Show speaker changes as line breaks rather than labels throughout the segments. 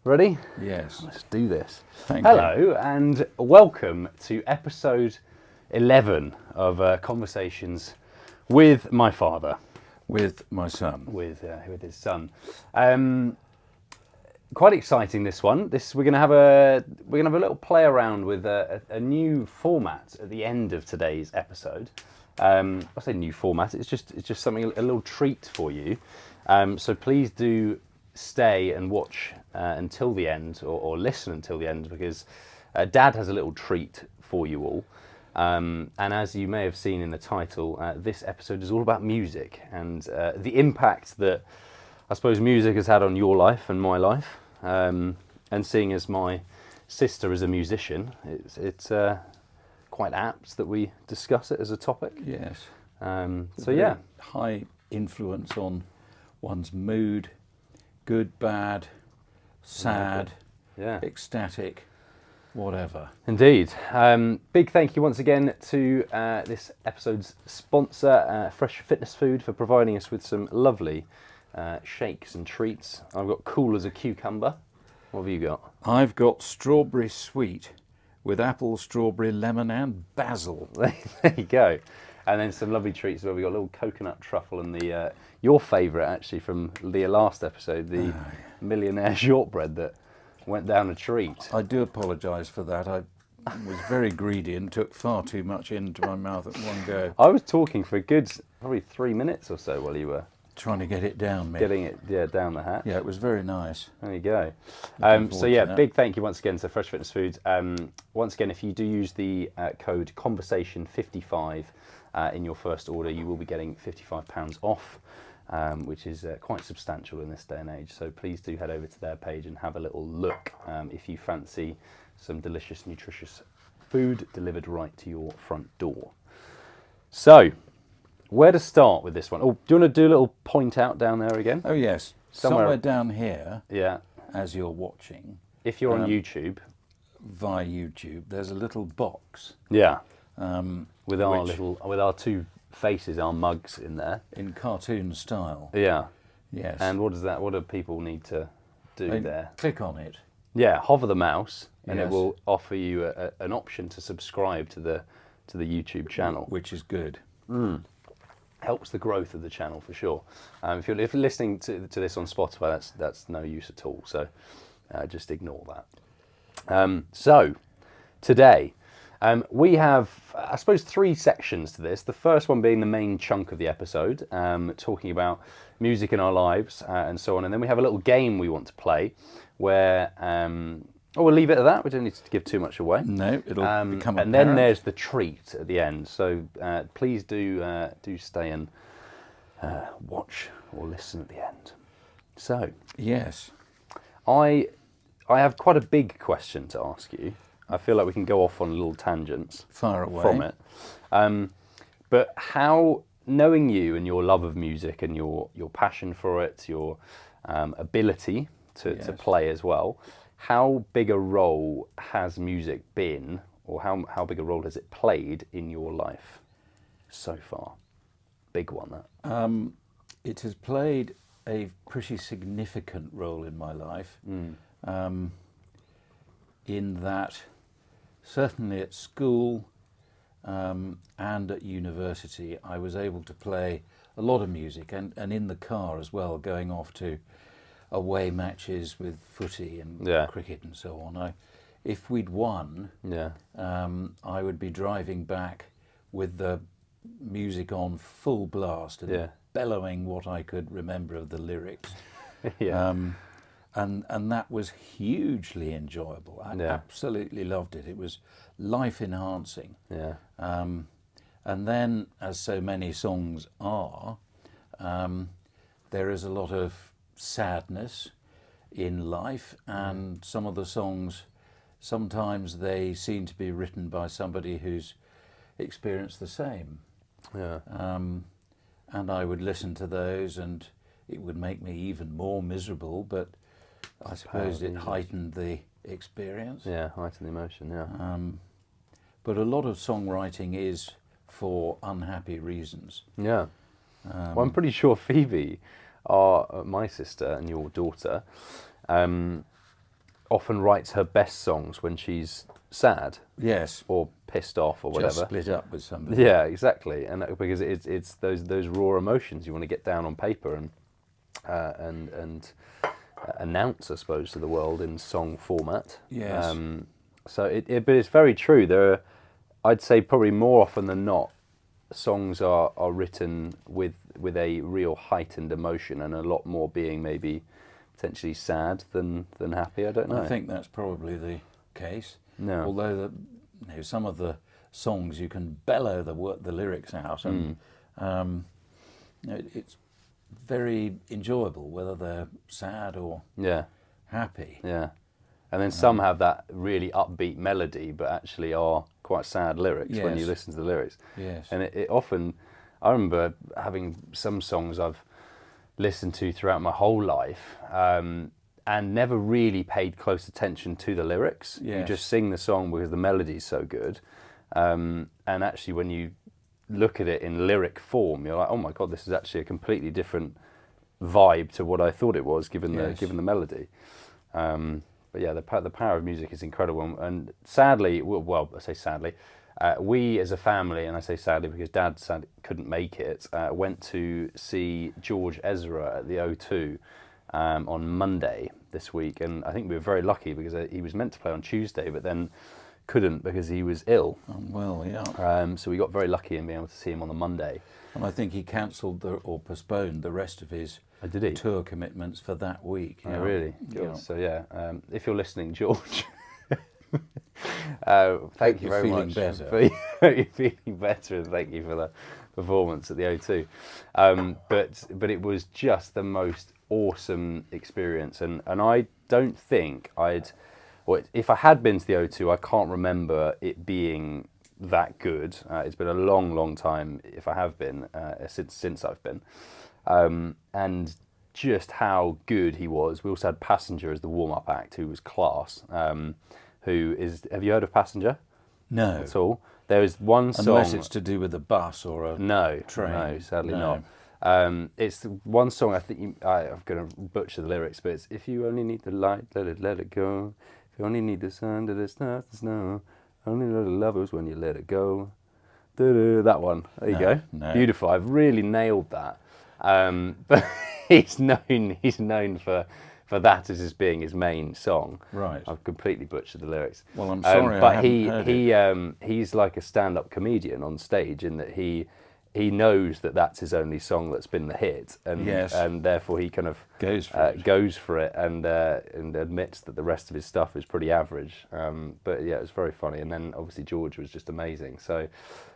Ready?
Yes.
Let's do this.
Thank you.
Hello and welcome to episode 11 of Conversations with my father.
With my son.
With his son. Quite exciting, this one. We're gonna have a little play around with a new format at the end of today's episode. I say new format. It's just something, a little treat for you. So please do stay and watch until the end, or listen until the end, because Dad has a little treat for you all. And as you may have seen in the title, this episode is all about music and the impact that I suppose music has had on your life and my life. And seeing as my sister is a musician, it's quite apt that we discuss it as a topic.
Yes.
So yeah.
High influence on one's mood, good, bad, sad, ecstatic, whatever.
Indeed. Big thank you once again to this episode's sponsor, Fresh Fitness Food, for providing us with some lovely shakes and treats. I've got cool as a cucumber. What have you got?
I've got strawberry sweet with apple, strawberry, lemon and basil.
There you go. And then some lovely treats where we got a little coconut truffle and the your favourite actually from the last episode, the millionaire shortbread that went down a treat.
I do apologise for that. I was very greedy and took far too much into my mouth at one go.
I was talking for a good probably 3 minutes or so while you were
trying to get it down, mate.
Getting it down the hatch.
Yeah, it was very nice.
There you go. So big thank you once again to Fresh Fitness Foods. Once again, if you do use the code Conversation55 in your first order, you will be getting £55 off, which is quite substantial in this day and age. So please do head over to their page and have a little look if you fancy some delicious, nutritious food delivered right to your front door. So, where to start with this one? Oh, do you want to do a little point out down there again?
Oh yes, somewhere down here.
Yeah.
As you're watching,
if you're on YouTube,
via YouTube, there's a little box.
Yeah. With our two faces, our mugs in there,
in cartoon style.
Yeah.
Yes.
And what do people need to do there?
Click on it.
Yeah. Hover the mouse, and it will offer you an option to subscribe to the YouTube channel,
which is good.
Helps the growth of the channel for sure. If you're listening to this on Spotify, that's no use at all. So just ignore that. So today we have, I suppose, 3 sections to this. The first one being the main chunk of the episode, talking about music in our lives and so on. And then we have a little game we want to play where we'll leave it at that. We don't need to give too much away.
No, it'll become apparent.
And then there's the treat at the end. So please do stay and watch or listen at the end. So
yes,
I have quite a big question to ask you. I feel like we can go off on little tangents
far away
from it. But how, knowing you and your love of music and your passion for it, your ability to play as well, how big a role has music been, or how big a role has it played in your life so far? Big one, that.
It has played a pretty significant role in my life, in that certainly at school and at university I was able to play a lot of music, and in the car as well, going off to away matches with footy and cricket and so on. If we'd won, I would be driving back with the music on full blast and bellowing what I could remember of the lyrics. And that was hugely enjoyable. I absolutely loved it. It was life enhancing. And then, as so many songs are, there is a lot of sadness in life, and some of the songs, sometimes they seem to be written by somebody who's experienced the same. And I would listen to those and it would make me even more miserable, but I suppose it heightened the experience.
Yeah, heightened the emotion,
but a lot of songwriting is for unhappy reasons.
Well, I'm pretty sure Phoebe, my sister and your daughter, often writes her best songs when she's sad
Yes.
or pissed off or
Just
whatever.
split up with somebody.
Yeah, exactly, and because it's those raw emotions you want to get down on paper and announce, I suppose, to the world in song format.
Yes.
So but it's very true. I'd say probably more often than not, songs are written with a real heightened emotion, and a lot more being maybe potentially sad than happy. I don't know.
I think that's probably the case.
No.
Although some of the songs you can bellow the lyrics out, and it's very enjoyable, whether they're sad or
Yeah.
happy.
Yeah. And then some have that really upbeat melody, but actually are quite sad lyrics when you
Yes.
listen to the lyrics.
Yes.
And it often, I remember having some songs I've listened to throughout my whole life, and never really paid close attention to the lyrics. You
Yes.
just sing the song because the melody's so good. And actually, when you look at it in lyric form, you're like, oh my God, this is actually a completely different vibe to what I thought it was, given
Yes.
the melody. But yeah, the power of music is incredible. And sadly, well, I say sadly, we as a family, and I say sadly because Dad couldn't make it, went to see George Ezra at the O2 on Monday this week. And I think we were very lucky because he was meant to play on Tuesday, but then couldn't because he was ill.
Well, yeah.
So we got very lucky in being able to see him on the Monday.
And I think he cancelled or postponed the rest of his
Did he?
tour commitments for that week.
Oh, really? Good.
Yeah.
So yeah, if you're listening, George, thank you
you're
very
feeling
much.
better.
Hope you're feeling better, and thank you for the performance at the O2. But it was just the most awesome experience, and I don't think if I had been to the O2, I can't remember it being that good. It's been a long time, if I have been, since I've been. And just how good he was. We also had Passenger as the warm-up act, who was class. Have you heard of Passenger
No.
at all? There is one song.
Unless it's to do with a bus or a train.
No, sadly
No.
not. It's one song. I think I'm going to butcher the lyrics, but it's if you only need the light, let it go. If you only need the sun, let it start to snow. Only know the lovers when you let it go. That one. There you go.
No.
Beautiful. I've really nailed that. But he's known for that as being his main song.
Right.
I've completely butchered the lyrics.
Well, I'm sorry,
but
I haven't heard it.
he's like a stand-up comedian on stage in that he knows that that's his only song that's been the hit, and
Yes.
and therefore he kind of
Goes for it.
and admits that the rest of his stuff is pretty average. But yeah, it was very funny, and then obviously George was just amazing. So.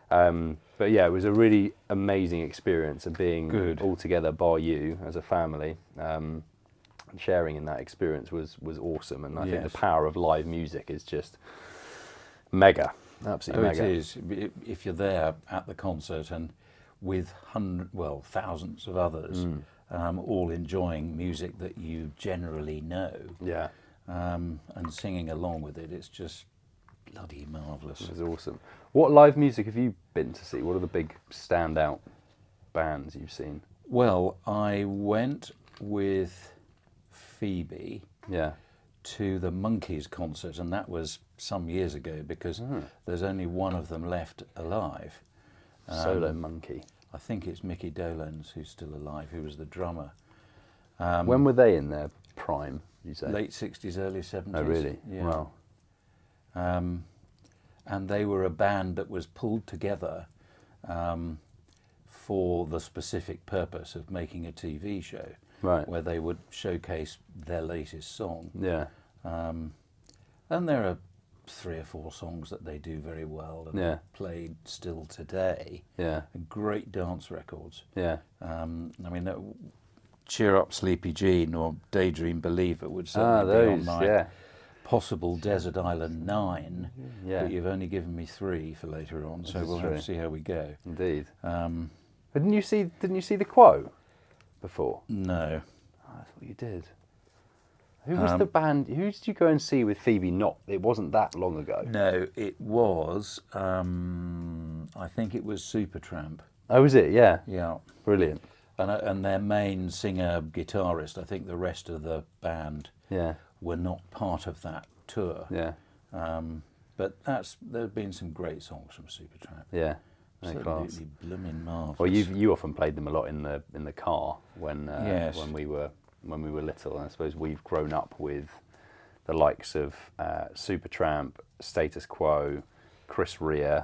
But yeah, it was a really amazing experience, and being all together by you as a family, and sharing in that experience was awesome. And I think the power of live music is just mega, absolutely mega.
It is. If you're there at the concert and with thousands of others, all enjoying music that you generally know,
Yeah,
and singing along with it, it's just bloody marvellous.
it was awesome. What live music have you been to see? What are the big standout bands you've seen?
Well, I went with Phoebe to the Monkees concert, and that was some years ago because there's only one of them left alive.
Solo Monkey.
I think it's Mickey Dolenz who's still alive, who was the drummer.
When were they in their prime, you say?
Late 60s, early 70s.
Oh, really?
Yeah.
Wow.
And they were a band that was pulled together for the specific purpose of making a TV show,
Right.
where they would showcase their latest song.
Yeah.
And there are 3 or 4 songs that they do very well and are played still today.
Yeah.
Great dance records.
Yeah.
I mean, Cheer Up Sleepy Jean or Daydream Believer would certainly be on my possible Desert Island 9, but you've only given me 3 for later on, so we'll have to see how we go.
Indeed. But didn't you see the Quo before?
No.
Oh, I thought you did. Who was the band? Who did you go and see with Phoebe? It wasn't that long ago.
No, it was. I think it was Supertramp.
Oh, was it? Yeah.
Yeah.
Brilliant.
And their main singer guitarist. I think the rest of the band were not part of that tour.
Yeah.
But there have been some great songs from Supertramp.
Yeah. No class.
Absolutely blooming marvellous.
Well, you often played them a lot in the car when
Yes.
when we were little, and I suppose we've grown up with the likes of Supertramp, Status Quo, Chris Rea,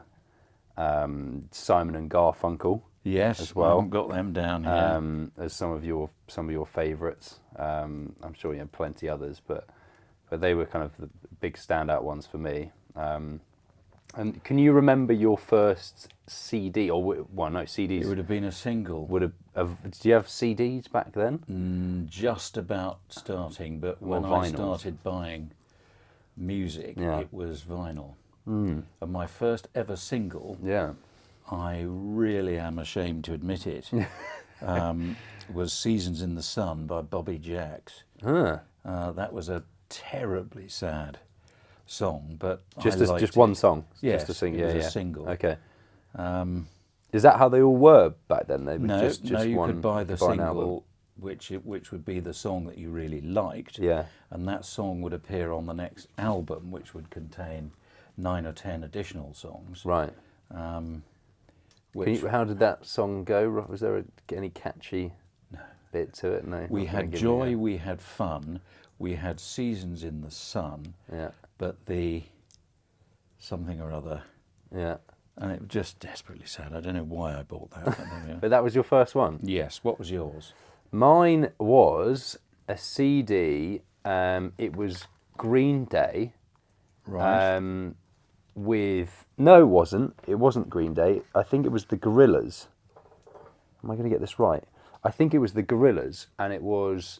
Simon and Garfunkel.
Yes,
as well.
I haven't got them down here.
As some of your favourites. I'm sure you have plenty others, but they were kind of the big standout ones for me. And can you remember your first CD, or well, no CDs?
It would have been a single.
Did you have CDs back then?
Just about starting, but when I
vinyls.
started buying music,
Yeah.
it was vinyl. And my first ever single,
Yeah.
I really am ashamed to admit it, was Seasons in the Sun by Bobby Jacks.
Huh.
That was a terribly sad song, but
Just
I liked
just
it.
one song.
Yes,
just to sing.
it
Yeah,
was a
yeah.
single.
Okay. Is that how they all were back then? They were
No,
just
you
one.
could buy the
an album.
single, which would be the song that you really liked.
Yeah.
And that song would appear on the next album, which would contain 9 or 10 additional songs.
Right.
Which
How did that song go? Was there any catchy bit to it? No.
we
not gonna
had
give
joy,
me
we had fun, we had Seasons in the Sun,
Yeah.
but the something or other,
Yeah.
and it was just desperately sad. I don't know why I bought that. But there we are.
But that was your first one.
Yes. What was yours?
Mine was a CD. It was Green Day.
Right.
No, it wasn't. It wasn't Green Day. I think it was the Gorillaz. Am I going to get this right? I think it was the Gorillaz, and it was.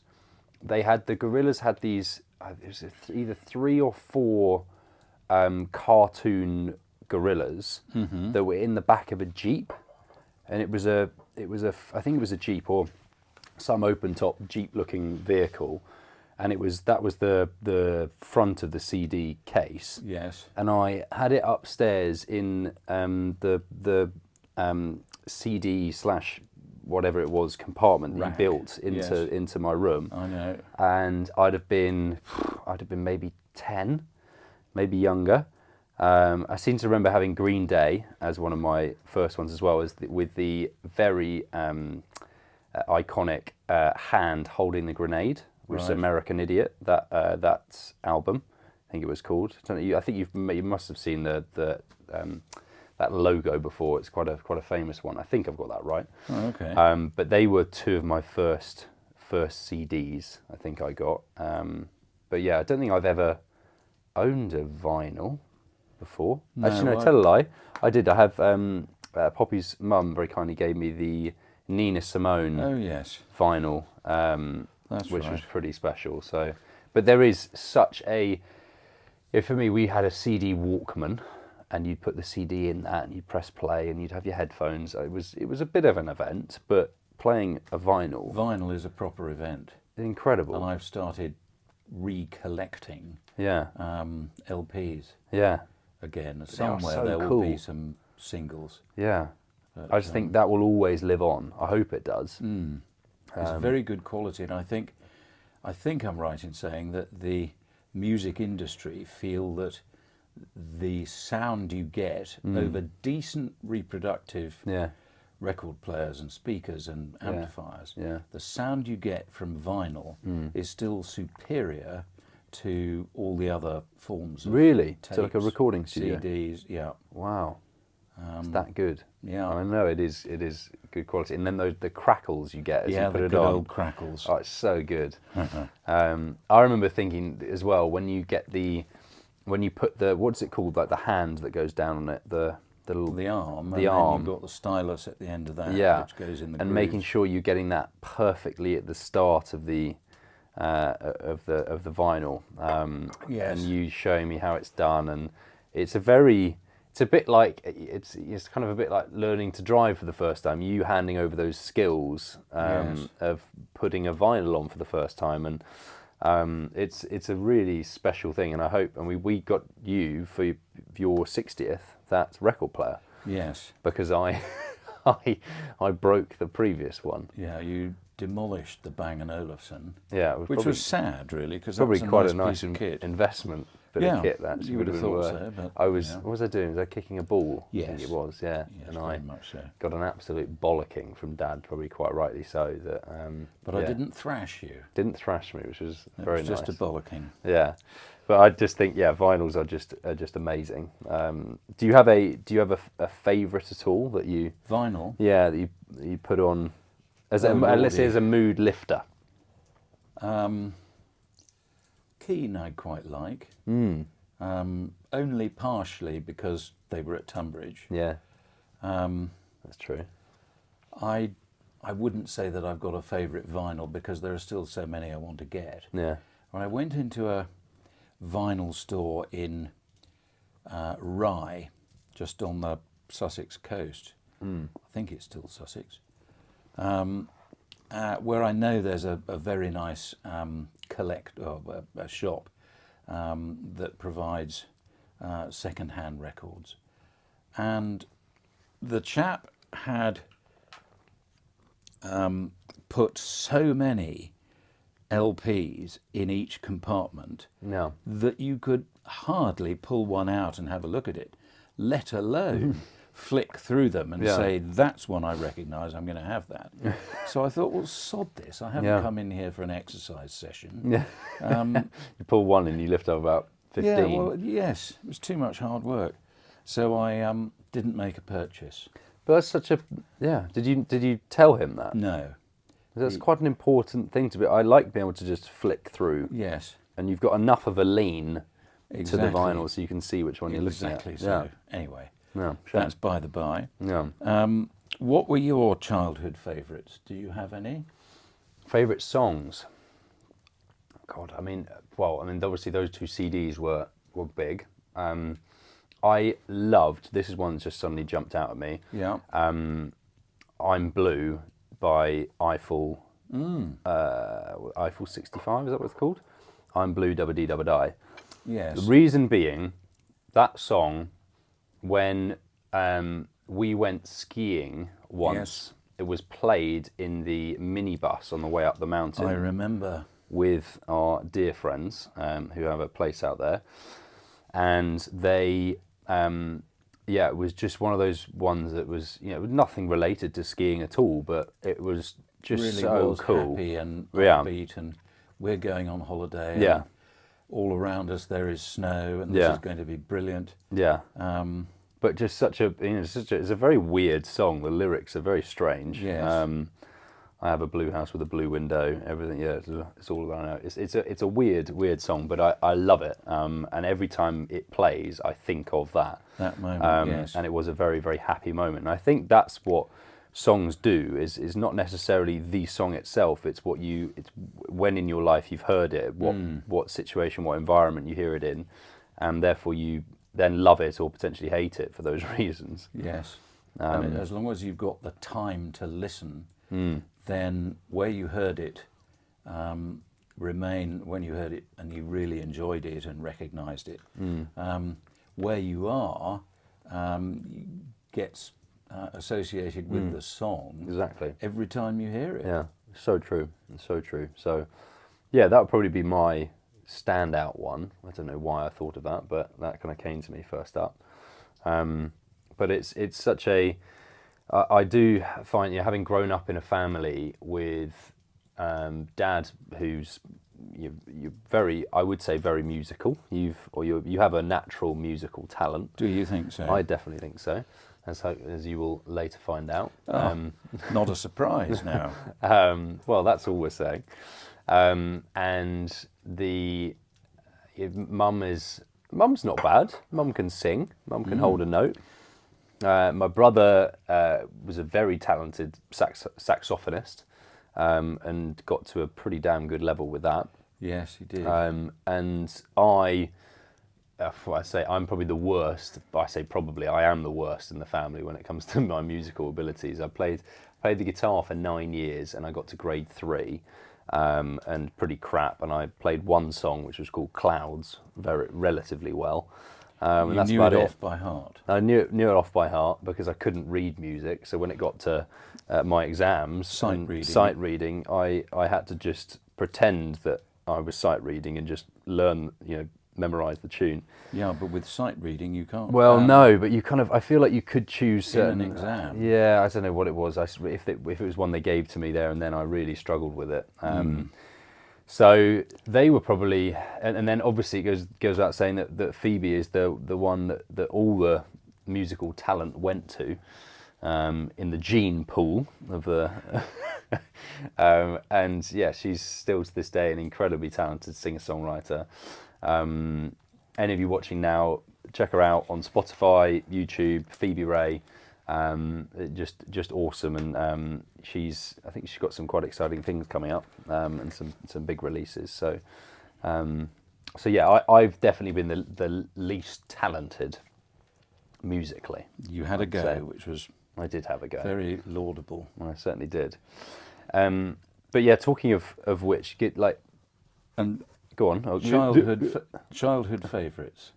The Gorillaz had these. It was either 3 or 4 cartoon gorillas that were in the back of a Jeep, and I think it was a Jeep or some open top Jeep looking vehicle, and that was the front of the CD case.
Yes.
And I had it upstairs in the CD / whatever it was compartment that
Rack.
you built
Yes.
into my room.
I know.
And I'd have been maybe 10, maybe younger. I seem to remember having Green Day as one of my first ones as well, with the very iconic hand holding the grenade, which is
Right.
American Idiot. That album, I think it was called. I think you must have seen that logo before. It's quite a famous one. I think I've got that right.
Oh, okay.
But they were 2 of my first CDs. I think I got. But yeah, I don't think I've ever owned a vinyl before.
No,
Actually, no,
I-
tell a lie. I did. I have. Poppy's mum very kindly gave me the Nina Simone
Oh yes.
vinyl,
That's
which was
right.
pretty special. So, but there is such a. For me, we had a CD Walkman, and you'd put the CD in that, and you'd press play, and you'd have your headphones. It was a bit of an event, but playing a vinyl,
Vinyl is a proper event,
incredible.
and I've started recollecting
Yeah,
LPs
yeah,
again.
are
Somewhere
so
there will
cool.
be some singles.
yeah.
But,
I just think that will always live on. I hope it does.
it's very good quality, and I think I'm right in saying that the music industry feel that the sound you get over decent reproductive
Yeah,
record players and speakers and amplifiers,
yeah.
the sound you get from vinyl is still superior to all the other forms of
Really?
tapes,
So like a recording studio?
CDs, yeah.
Wow, it's that good.
yeah.
I know it is good quality. And then the crackles you get as
Yeah,
you put
the
it
good
on.
old crackles.
Oh, it's so good. I remember thinking as well, when you put what's it called, like the hand that goes down on it, the little
The arm,
The
and
arm.
then you've got the stylus at the end of that,
yeah,
which goes in the
and
grooves.
making sure you're getting that perfectly at the start of the vinyl.
Yes.
And you showing me how it's done, and it's a bit like it's kind of a bit like learning to drive for the first time. You handing over those skills
Yes.
of putting a vinyl on for the first time, and it's a really special thing. And I hope, and we got you for your 60th that record player,
Yes.
because I broke the previous one.
Yeah, you demolished the Bang& Olufsen,
Yeah, it was
which
probably,
was sad, really, because that
probably
was a
quite
nice
a nice
piece of kit.
investment bit
Yeah,
of kit. That actually
you would have
been
thought
worth.
so, but,
I was.
you know.
What was I doing? Was I kicking a ball? I think
Yes.
it was. Yeah,
Yes,
and
very
I
much so.
got an absolute bollocking from Dad, probably quite rightly so. That.
But
yeah,
I didn't thrash you.
didn't thrash me, which was
It
very
was just
nice.
a bollocking.
Yeah, but I just think vinyls are just amazing. Do you have a favourite at all that you
Vinyl.
that you put on as
Oh,
let's say
lordy.
as a mood lifter?
Keane I quite like.
Mm.
Only partially because they were at Tunbridge.
Yeah, that's true.
I wouldn't say that I've got a favourite vinyl because there are still so many I want to get.
Yeah,
When I went into a vinyl store in Rye, just on the Sussex coast, I think it's still Sussex, where I know there's a very nice a shop that provides second-hand records, and the chap had put so many LPs in each compartment
no,
that you could hardly pull one out and have a look at it, let alone flick through them and
Yeah.
say, that's one I recognise, I'm going to have that. So I thought, well, sod this. I haven't
Yeah.
come in here for an exercise session.
yeah. You pull one and you lift up about 15.
Yeah, well, yes, it was too much hard work. So I didn't make a purchase.
But that's such a Did you tell him that?
No.
That's quite an important thing to be. I like being able to just flick through,
Yes.
and you've got enough of a lean to the
Exactly.
vinyl so you can see which one you're looking at.
Exactly so. Anyway,
Yeah. Shame.
that's by the by.
Yeah.
What were your childhood favourites? Do you have any?
Favorite songs. God, obviously those two CDs were big. I loved. This is one that just suddenly jumped out at me.
Yeah.
I'm Blue by Eiffel. Eiffel 65. Is that what it's called? I'm Blue. Dabba dee dabba die.
Yes.
The reason being, that song, when we went skiing once,
Yes.
it was played in the minibus on the way up the mountain
I remember.
with our dear friends who have a place out there, and they, it was just one of those ones that was, nothing related to skiing at all, but it was just
Really
so
was
cool.
happy and
Yeah.
upbeat, and we're going on holiday.
Yeah.
And all around us there is snow, and this
Yeah.
is going to be brilliant.
Yeah. But just such a, it's a very weird song. The lyrics are very strange.
Yes.
I have a blue house with a blue window. Everything, it's all about it. It's a weird song, but I love it. And every time it plays, I think of that.
That moment, yes.
And it was a very, very happy moment. And I think that's what songs do. Is not necessarily the song itself. It's when in your life you've heard it, what situation, what environment you hear it in, and therefore you then love it or potentially hate it for those reasons.
Yes. And as long as you've got the time to listen, then where you heard it, remain when you heard it and you really enjoyed it and recognised it. Where you are gets associated with the song
Exactly.
every time you hear it.
Yeah, so true. It's so true. So, yeah, that would probably be my standout one. I don't know why I thought of that, but that kind of came to me first up. But it's such a. I do find, having grown up in a family with Dad, who's you're very, I would say, very musical. You have a natural musical talent.
Do you think so?
I definitely think so, as you will later find out.
Not a surprise now.
Well, that's all we're saying. And mum's not bad. Mum can sing. Mum can hold a note. My brother was a very talented saxophonist and got to a pretty damn good level with that.
Yes, he did.
And I'm probably the worst. I am the worst in the family when it comes to my musical abilities. I played the guitar for 9 years and I got to grade 3 and pretty crap. And I played one song which was called Clouds relatively well. And
You
that's
knew
about
it
it.
off by heart.
I knew it off by heart because I couldn't read music. So when it got to my exams, sight reading, I had to just pretend that I was sight reading and just learn, memorize the tune.
Yeah, but with sight reading you can't.
Well, no, but I feel like you could choose certain.
In an exam.
Yeah, I don't know what it was. If it was one they gave to me there and then, I really struggled with it. So they were probably, and then obviously it goes without saying that Phoebe is the one that all the musical talent went to, in the gene pool of the, and yeah, she's still to this day an incredibly talented singer-songwriter. Any of you watching now, check her out on Spotify, YouTube, Phoebe Ray. Just awesome, and I think she's got some quite exciting things coming up, and some big releases. So yeah, I've definitely been the least talented musically.
You had a go, which was
I did have a go.
very laudable.
I certainly did. But yeah, talking of which,
And
go on.
childhood favourites.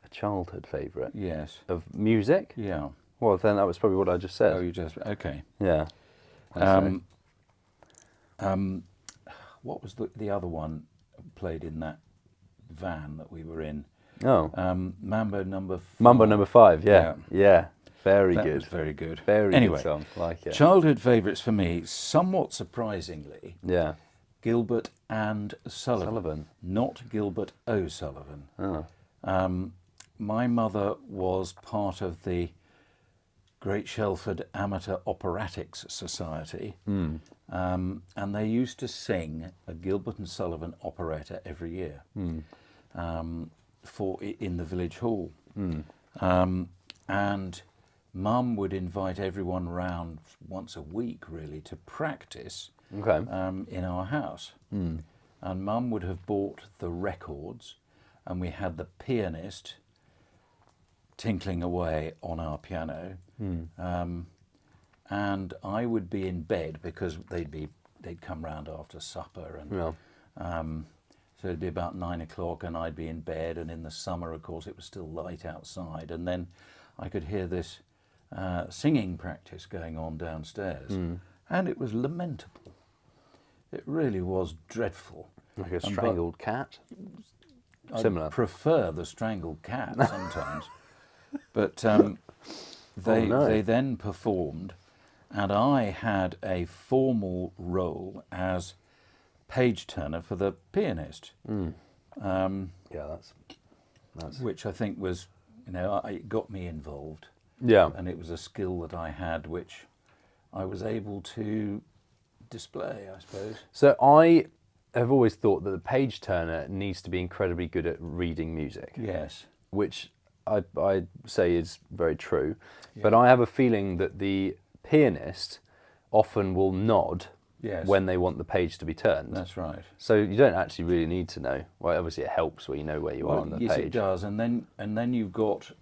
A childhood favourite
Yes.
of music.
Yeah.
Well, then that was probably what I just said.
Oh, you just okay.
Yeah.
What was the other one played in that van that we were in?
Oh.
Mambo number 5.
Mambo number 5, yeah. Very
That
good.
was very good.
Very
Anyway,
good song, like it.
Childhood favourites for me, somewhat surprisingly,
Yeah.
Gilbert and Sullivan.
Sullivan.
Not Gilbert O'Sullivan.
Oh.
My mother was part of the Great Shelford Amateur Operatics Society, and they used to sing a Gilbert and Sullivan operetta every year in the village hall. And Mum would invite everyone round once a week, really, to practice
Okay.
in our house. And Mum would have bought the records, and we had the pianist tinkling away on our piano, and I would be in bed because they'd come round after supper, and so it'd be about 9 o'clock, and I'd be in bed. And in the summer, of course, it was still light outside, and then I could hear this singing practice going on downstairs, and it was lamentable. It really was dreadful.
Like a strangled cat. Similar.
I prefer the strangled cat sometimes. But they then performed, and I had a formal role as page turner for the pianist.
Yeah, that's
Which I think was, it got me involved.
Yeah.
And it was a skill that I had, which I was able to display, I suppose.
So I have always thought that the page turner needs to be incredibly good at reading music.
Yes.
Which I say is very true, but I have a feeling that the pianist often will nod when they want the page to be turned.
That's right.
So you don't actually really need to know. Well, obviously it helps where you know where you are on the
yes,
page.
it does, and then you've got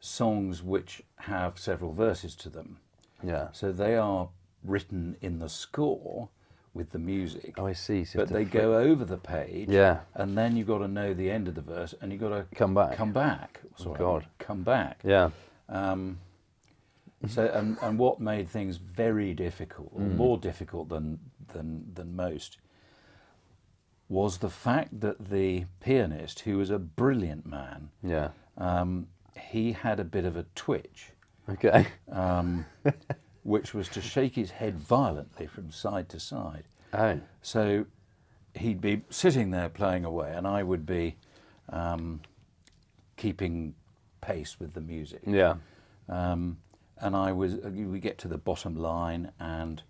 songs which have several verses to them.
Yeah.
So they are written in the score with the music.
Oh, I see. So
but they go over the page.
Yeah.
And then you've got to know the end of the verse, and you've got to
Come back.
Come back. Sorry,
God.
Come back.
Yeah.
So and what made things very difficult, or more difficult than most, was the fact that the pianist, who was a brilliant man,
Yeah.
he had a bit of a twitch,
Okay.
which was to shake his head violently from side to side.
Oh.
So he'd be sitting there playing away, and I would be keeping pace with the music.
Yeah.
And we get to the bottom line, and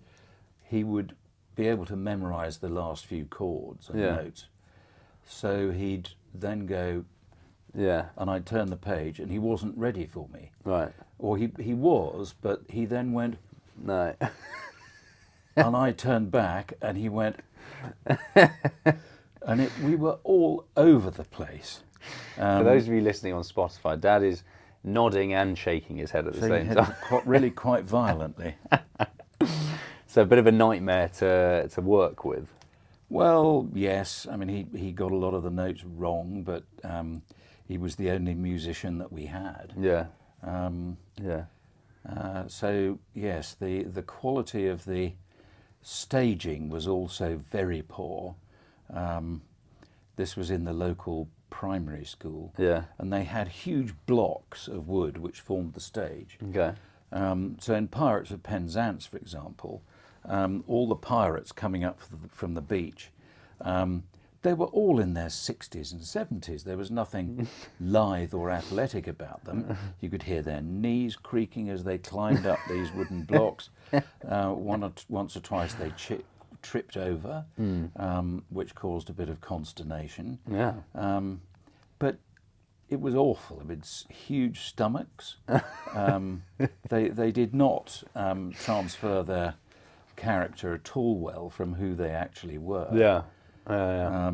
he would be able to memorize the last few chords and notes. So he'd then go, and I'd turn the page, and he wasn't ready for me.
Right.
Or he was, but he then went,
No.
and I turned back, and he went, and we were all over the place.
For those of you listening on Spotify, Dad is nodding and shaking his head at the same time.
Really quite violently.
So a bit of a nightmare to work with.
Well, yes. I mean, he got a lot of the notes wrong, but he was the only musician that we had.
Yeah.
Um,
Yeah.
so yes, the quality of the staging was also very poor. This was in the local primary school,
Yeah.
and they had huge blocks of wood which formed the stage.
Okay.
So in Pirates of Penzance, for example, all the pirates coming up from the beach, they were all in their 60s and 70s. There was nothing lithe or athletic about them. You could hear their knees creaking as they climbed up these wooden blocks. Once or twice they tripped over, which caused a bit of consternation.
Yeah.
But it was awful. I mean, huge stomachs. They did not transfer their character at all well from who they actually were.
Yeah. Yeah.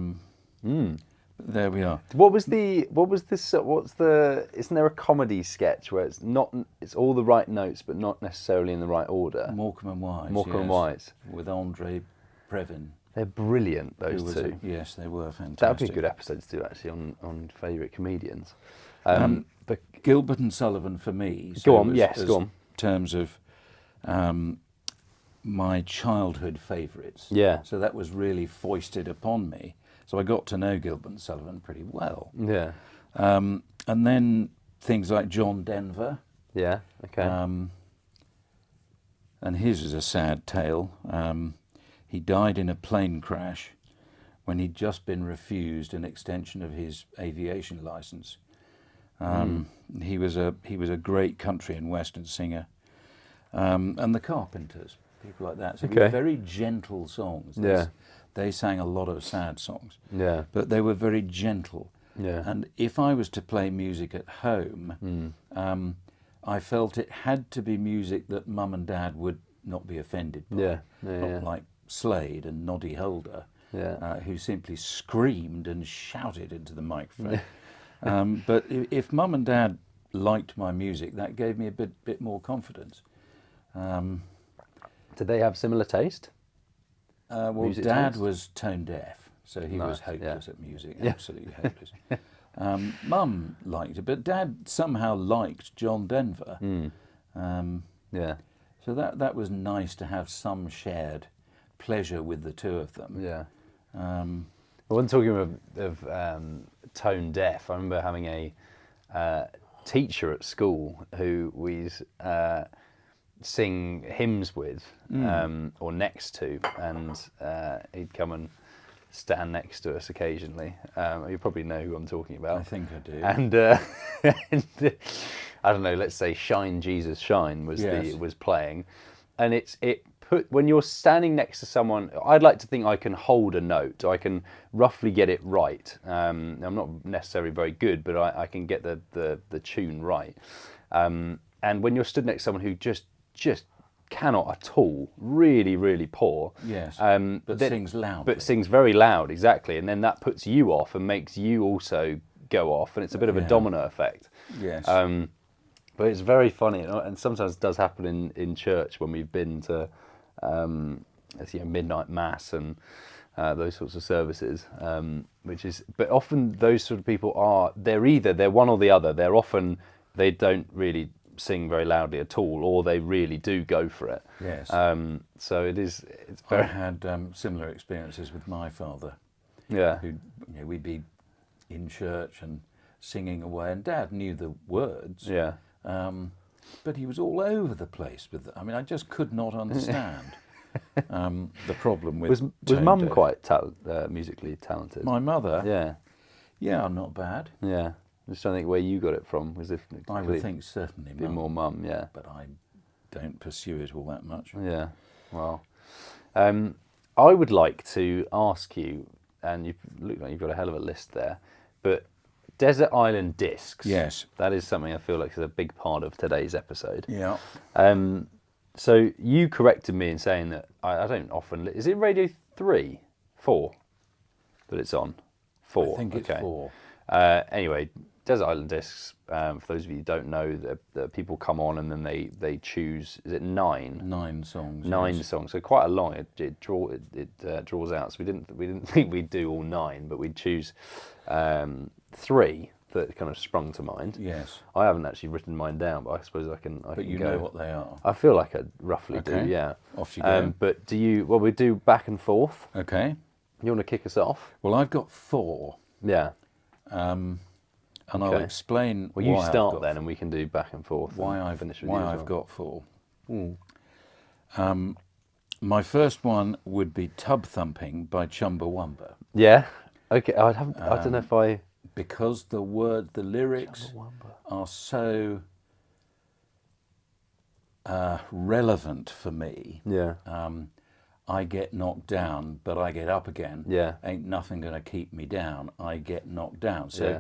There we are.
What's the, isn't there a comedy sketch where it's all the right notes, but not necessarily in the right order?
Morecambe and Wise.
Morecambe and
yes,
Wise.
with Andre Previn.
They're brilliant,
who
those
was
two.
yes, they were fantastic.
That would be a good episode to do, actually, on favourite comedians. But
Gilbert and Sullivan for me.
Go on, yes, go on.
In terms of my childhood favourites.
Yeah.
So that was really foisted upon me. So I got to know Gilbert and Sullivan pretty well.
Yeah.
And then things like John Denver.
Yeah. Okay.
And his was a sad tale. He died in a plane crash when he'd just been refused an extension of his aviation license. He was a great country and western singer. And the Carpenters, people like that. So they were very gentle songs.
Yeah.
They sang a lot of sad songs.
Yeah.
But they were very gentle.
Yeah.
And if I was to play music at home, I felt it had to be music that Mum and Dad would not be offended by.
Yeah.
Not like Slade and Noddy Holder, who simply screamed and shouted into the microphone. But if Mum and Dad liked my music, that gave me a bit more confidence.
Did they have similar taste?
Well,
Music
Dad
taste?
was tone deaf, so he was
Nice,
hopeless
yeah.
at music, absolutely hopeless. Mum liked it, but Dad somehow liked John Denver.
Yeah.
So that was nice to have some shared pleasure with the two of them.
Yeah. When talking of tone deaf, I remember having a teacher at school who we sing hymns with, or next to, and he'd come and stand next to us occasionally. You probably know who I'm talking about.
I think I do.
And, and I don't know. Let's say "Shine, Jesus, Shine" was was playing, and when you're standing next to someone, I'd like to think I can hold a note. I can roughly get it right. I'm not necessarily very good, but I can get the tune right. And when you're stood next to someone who just cannot at all, really, really poor.
Yes. But sings loud.
But sings very loud, exactly. And then that puts you off and makes you also go off, and it's a bit of a domino effect.
Yes.
But it's very funny, and sometimes it does happen in church when we've been to midnight mass and those sorts of services. But often those sort of people they're one or the other. They don't really sing very loudly at all, or they really do go for it.
Yes.
So it's
I
very.
had similar experiences with my father.
Yeah.
Who, we'd be in church and singing away, and Dad knew the words.
Yeah.
But he was all over the place with. I mean, I just could not understand the problem with.
Was
tone
Mum
deaf.
quite musically talented?
My mother.
Yeah.
Yeah, not bad.
Yeah. I'm just trying to think where you got it from. Was it?
I would think certainly
be
Mum,
more Mum. Yeah.
but I don't pursue it all that much.
Yeah. Well, I would like to ask you, and you look like you've got a hell of a list there, but Desert Island Discs.
Yes.
That is something I feel like is a big part of today's episode.
Yeah.
So you corrected me in saying that I don't often. Is it Radio 3? 4? That it's on? 4.
I think it's 4.
Anyway, Desert Island Discs, for those of you who don't know, the people come on and then they choose, is it 9?
9 songs.
9
yes.
songs, so quite a long. It draws out. So we didn't think we'd do all 9, but we'd choose 3 that kind of sprung to mind.
Yes.
I haven't actually written mine down, but I suppose I can.
But you know what they are.
I feel like I roughly
Okay.
do. Yeah.
Off you go.
But do you? Well, we do back and forth.
Okay.
You want to kick us off?
Well, I've got 4.
Yeah.
And I'll explain
Well, you
why
start
I've got
then, and we can do back and forth.
why
and
I've
finish with
why
you as
I've
well.
got 4. My first one would be Tub Thumping by Chumbawamba,
Yeah. Okay. I don't know if I.
because the lyrics are so relevant for me.
Yeah.
I get knocked down, but I get up again.
Yeah.
Ain't nothing going to keep me down. I get knocked down. So
Yeah.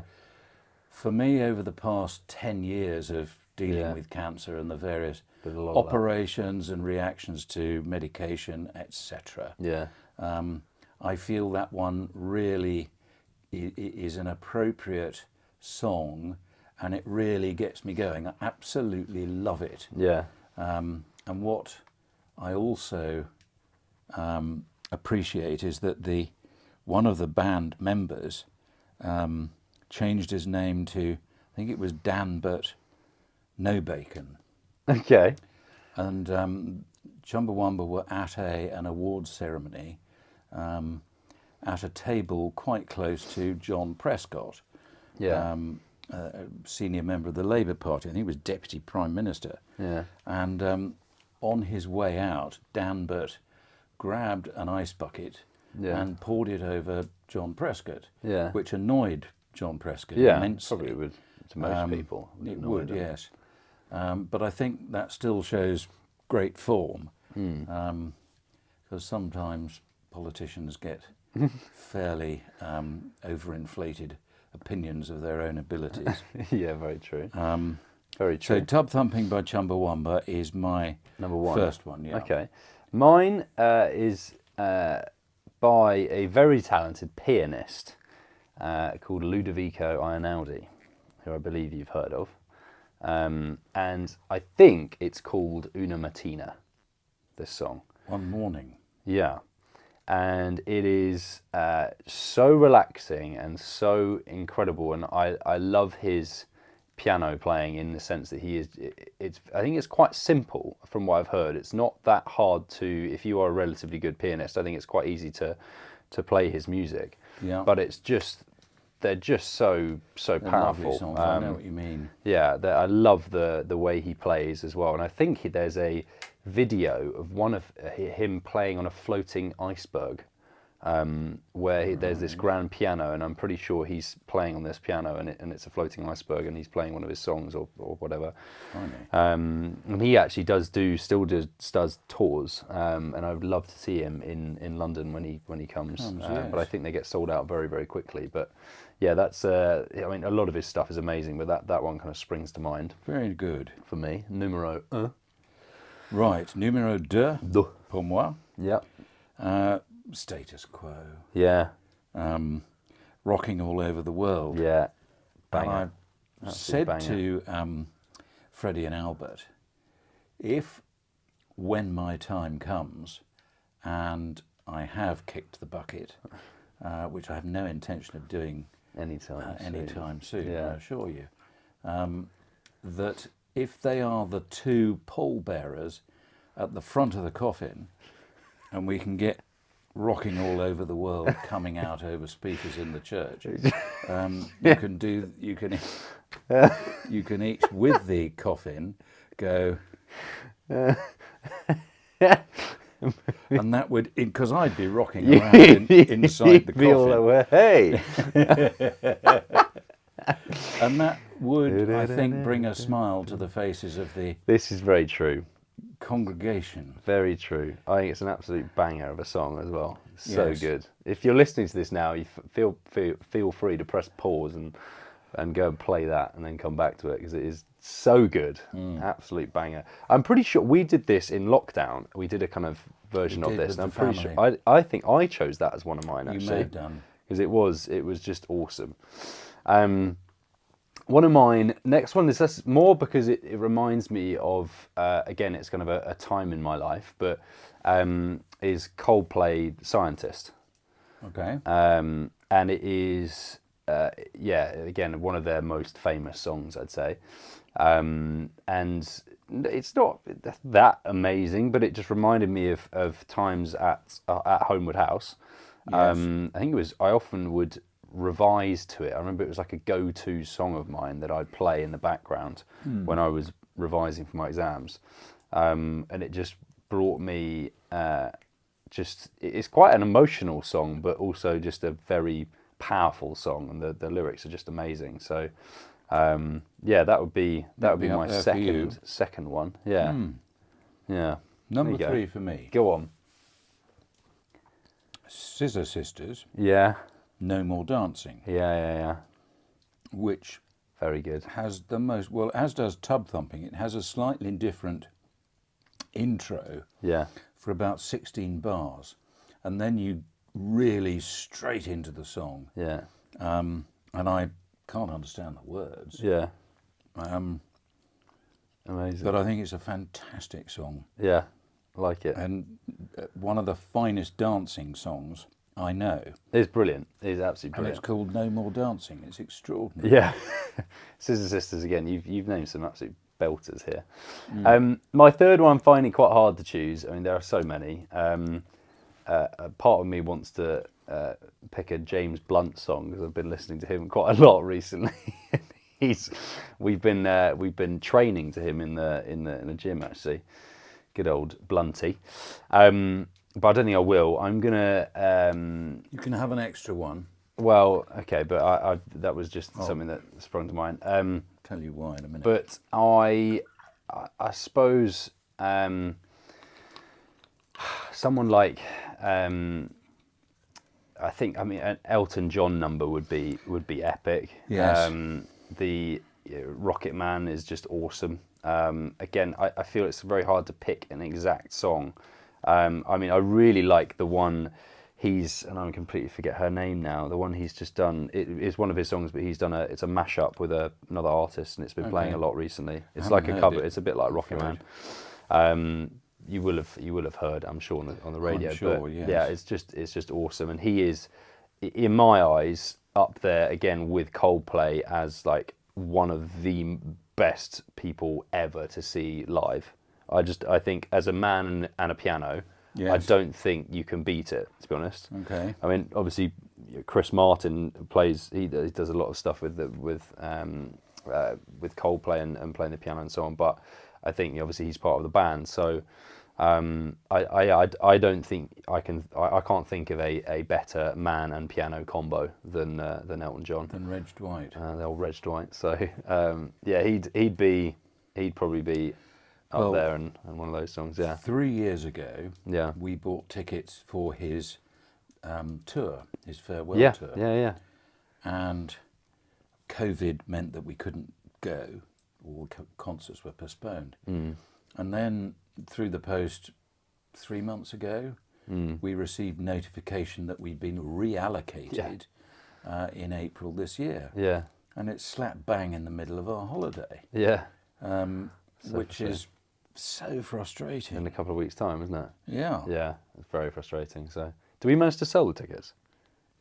for me, over the past 10 years of dealing
Yeah.
with cancer and the various
There's a lot of that.
operations and reactions to medication, etc.,
Yeah.
I feel that one really is an appropriate song, and it really gets me going. I absolutely love it.
Yeah.
And what I also appreciate is that one of the band members changed his name to, I think it was Dan But No Bacon.
Okay.
And Chumbawamba were at an awards ceremony at a table quite close to John Prescott,
Yeah.
a senior member of the Labour Party. I think he was Deputy Prime Minister.
Yeah.
And on his way out, Dan Burt grabbed an ice bucket
Yeah.
and poured it over John Prescott,
Yeah.
which annoyed John Prescott
Yeah.
immensely.
Probably would to most people.
It
No,
would,
I don't.
yes. But I think that still shows great form,
Hmm.
because sometimes politicians get fairly overinflated opinions of their own abilities.
Yeah. Very true. Very
So
true.
Tub Thumping by Chumbawamba is my
Number 1.
first one, yeah.
Okay. Mine is by a very talented pianist called Ludovico Einaudi, who I believe you've heard of. And I think it's called Una Mattina, this song.
One morning.
Yeah. And it is so relaxing and so incredible. And I love his piano playing in the sense that I think it's quite simple from what I've heard. It's not that hard to, if you are a relatively good pianist, I think it's quite easy to play his music.
Yeah.
But they're just so
They're
powerful.
lovely songs. I know what you mean.
Yeah, I love the way he plays as well, and I think there's a video of one of him playing on a floating iceberg, where there's this grand piano, and I'm pretty sure he's playing on this piano, and it's a floating iceberg, and he's playing one of his songs or whatever. And he actually still does tours, and I would love to see him in London when he comes.
Yes.
But I think they get sold out very, very quickly. But yeah, that's I mean, a lot of his stuff is amazing, but that one kind of springs to mind
Very good.
for me. Numero un.
Right, numéro 2
Deux.
pour moi.
Yep.
Status Quo.
Yeah.
Rocking all over the world.
Yeah.
And
Banger.
I
Absolute
said
banger.
to Freddie and Albert, when my time comes and I have kicked the bucket, which I have no intention of doing anytime soon,
Yeah.
I assure you, that if they are the 2 pallbearers at the front of the coffin, and we can get rocking all over the world coming out over speakers in the church, you can each with the coffin go, and that would, because I'd be rocking around inside the
Be all
coffin,
over. Hey.
and that would, I think, bring a smile to the faces of the
This is very true.
congregation.
Very true. I think it's an absolute banger of a song as well. So
Yes.
good. If you're listening to this now, you feel free to press pause and go and play that, and then come back to it, because it is so good. Absolute banger. I'm pretty sure we did this in lockdown. We did a kind of version
We
of
did
this,
with
and I'm
the
pretty
family.
sure I think I chose that as one of mine,
You
actually.
may have done.
Because it was just awesome. One of mine, next one is just more because it reminds me of, again, it's kind of a time in my life, but is Coldplay Scientist.
Okay.
And it is, yeah, again, one of their most famous songs, I'd say. And it's not that amazing, but it just reminded me of times at Homewood House.
Yes.
I think it was, I often would revise to it. I remember it was like a go-to song of mine that I'd play in the background when I was revising for my exams. And it just brought me, it's quite an emotional song, but also just a very powerful song, and the lyrics are just amazing. So, yeah, that would be
That'd be up
my
there for you.
second one. Yeah, yeah.
Number
There you go.
3 for me.
Go on.
Scissor Sisters,
Yeah,
No More Dancing,
yeah.
which
Very good.
has the most, well, as does Tub Thumping, it has a slightly different intro
Yeah,
for about 16 bars, and then you really straight into the song.
yeah,
And I can't understand the words,
yeah.
um,
Amazing.
but I think it's a fantastic song,
Yeah, like it.
and one of the finest dancing songs I know.
It's brilliant. It's absolutely
And
brilliant.
it's called No More Dancing. It's extraordinary.
Yeah, Scissor Sisters again. You've named some absolute belters here. My third one, I'm finding quite hard to choose. I mean, there are so many. A part of me wants to pick a James Blunt song because I've been listening to him quite a lot recently. We've been training to him in the gym actually. Good old Blunty. But I don't think I will. I'm gonna.
You can have an extra one.
Well, okay, but I that was just something that sprung to mind.
Tell you why in a minute.
But I suppose someone like I think, I mean, an Elton John number would be epic.
Yes.
The Rocket Man is just awesome. Again, I feel it's very hard to pick an exact song. I mean, I really like the one and I completely forget her name now. The one he's just done, it is one of his songs, but he's done it's a mashup with another artist, and it's been playing a lot recently. It's like a cover. It's a bit like Rocket Man. You will have heard, I'm sure, on the radio.
I'm sure,
but
yes.
yeah, it's just awesome, and he is, in my eyes, up there again with Coldplay as like one of the best people ever to see live. I think as a man and a piano,
Yes.
I don't think you can beat it, to be honest.
Okay.
I mean, obviously, Chris Martin plays. He does a lot of stuff with Coldplay and playing the piano and so on. But I think obviously he's part of the band. So I don't think I can't think of a better man and piano combo than Elton John.
Than Reg Dwight.
The old Reg Dwight. So yeah, he'd probably be up there and one of those songs. Yeah.
3 years ago,
Yeah.
we bought tickets for his tour, his farewell
Yeah.
tour.
Yeah.
And COVID meant that we couldn't go. All the concerts were postponed. And then through the post 3 months ago, we received notification that we'd been reallocated in April this year.
Yeah.
And it's slap bang in the middle of our holiday,
Yeah.
which is so frustrating.
In a couple of weeks' time, isn't it?
Yeah.
Yeah, it's very frustrating. So, do we manage to sell the tickets?